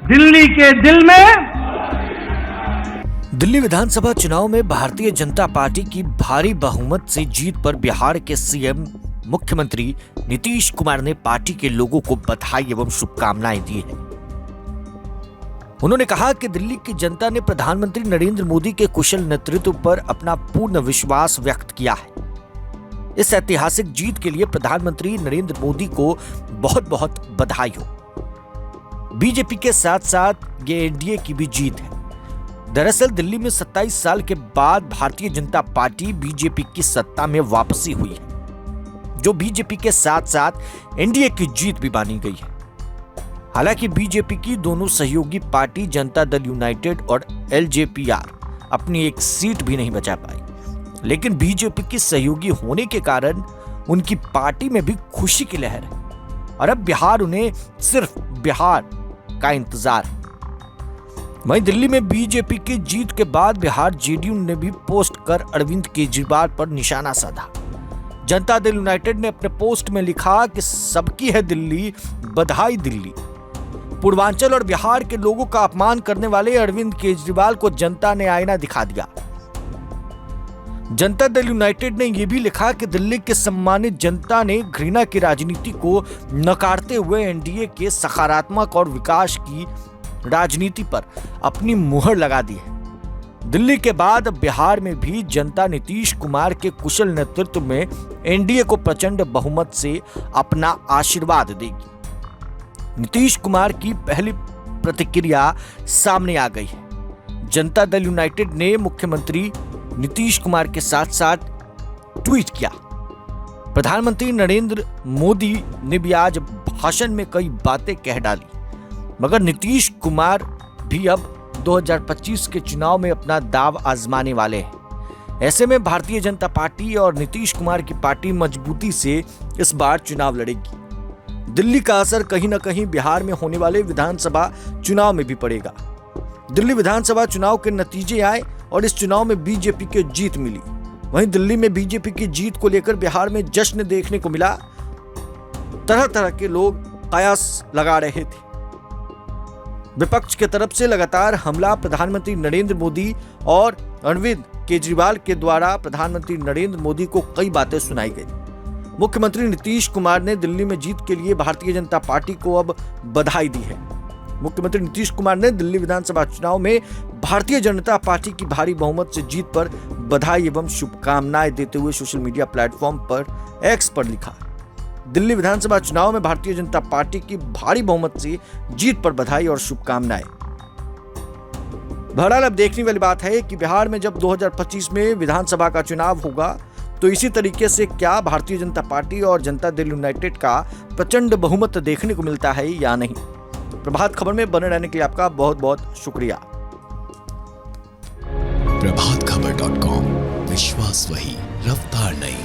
दिल्ली के दिल में। दिल्ली विधानसभा चुनाव में भारतीय जनता पार्टी की भारी बहुमत से जीत पर बिहार के सीएम मुख्यमंत्री नीतीश कुमार ने पार्टी के लोगों को बधाई एवं शुभकामनाएं दी है। उन्होंने कहा कि दिल्ली की जनता ने प्रधानमंत्री नरेंद्र मोदी के कुशल नेतृत्व पर अपना पूर्ण विश्वास व्यक्त किया है। इस ऐतिहासिक जीत के लिए प्रधानमंत्री नरेंद्र मोदी को बहुत बहुत बधाई हो। बीजेपी के साथ साथ ये एनडीए की भी जीत है। दरअसल दिल्ली में 27 साल के बाद भारतीय जनता पार्टी बीजेपी की सत्ता में वापसी हुई है, जो बीजेपी के साथ साथ एनडीए की जीत भी मानी गई है। हालांकि बीजेपी की दोनों सहयोगी पार्टी जनता दल यूनाइटेड और एलजेपीआर अपनी एक सीट भी नहीं बचा पाई, लेकिन बीजेपी की सहयोगी होने के कारण उनकी पार्टी में भी खुशी की लहर है और अब बिहार उन्हें सिर्फ बिहार का इंतजार है। वहीं दिल्ली में बीजेपी की जीत के बाद बिहार जेडीयू ने भी पोस्ट कर अरविंद केजरीवाल पर निशाना साधा। जनता दल यूनाइटेड ने अपने पोस्ट में लिखा कि सबकी है दिल्ली, बधाई दिल्ली। पूर्वांचल और बिहार के लोगों का अपमान करने वाले अरविंद केजरीवाल को जनता ने आईना दिखा दिया। जनता दल यूनाइटेड ने यह भी लिखा कि दिल्ली के सम्मानित जनता ने घृणा की राजनीति को नकारते हुए एनडीए के सकारात्मक और विकास की राजनीति पर अपनी मुहर लगा दी है। दिल्ली के बाद बिहार में भी जनता नीतीश कुमार के कुशल नेतृत्व में एनडीए को प्रचंड बहुमत से अपना आशीर्वाद देगी। नीतीश कुमार की पहली प्रतिक्रिया सामने आ गई है। जनता दल यूनाइटेड ने मुख्यमंत्री नीतीश कुमार के साथ साथ ट्वीट किया। प्रधानमंत्री नरेंद्र मोदी ने भी आज भाषण में कई बातें कह डाली, मगर नीतीश कुमार भी अब 2025 के चुनाव में अपना दाव आजमाने वाले हैं। ऐसे में भारतीय जनता पार्टी और नीतीश कुमार की पार्टी मजबूती से इस बार चुनाव लड़ेगी। दिल्ली का असर कहीं न कहीं बिहार में होने वाले विधानसभा चुनाव में भी पड़ेगा। दिल्ली विधानसभा चुनाव के नतीजे आए और इस चुनाव में बीजेपी की जीत मिली। वहीं दिल्ली में बीजेपी की जीत को लेकर बिहार में जश्न देखने को मिला। तरह तरह के लोग कयास लगा रहे थे। विपक्ष की तरफ से लगातार हमला प्रधानमंत्री नरेंद्र मोदी और अरविंद केजरीवाल के द्वारा प्रधानमंत्री नरेंद्र मोदी को कई बातें सुनाई गई। मुख्यमंत्री नीतीश कुमार ने दिल्ली में जीत के लिए भारतीय जनता पार्टी को अब बधाई दी है। मुख्यमंत्री नीतीश कुमार ने दिल्ली विधानसभा चुनाव में भारतीय जनता पार्टी की भारी बहुमत से जीत पर बधाई एवं शुभकामनाएं देते हुए सोशल मीडिया प्लेटफॉर्म पर एक्स पर लिखा, दिल्ली विधानसभा चुनाव में भारतीय जनता पार्टी की भारी बहुमत से जीत पर बधाई और शुभकामनाएं। बहरहाल अब देखने वाली बात है कि बिहार में जब 2025 में विधानसभा का चुनाव होगा तो इसी तरीके से क्या भारतीय जनता पार्टी और जनता दल यूनाइटेड का प्रचंड बहुमत देखने को मिलता है या नहीं। प्रभात खबर में बने रहने के लिए आपका बहुत बहुत शुक्रिया। प्रभातखबर.com, विश्वास वही, रफ्तार नहीं।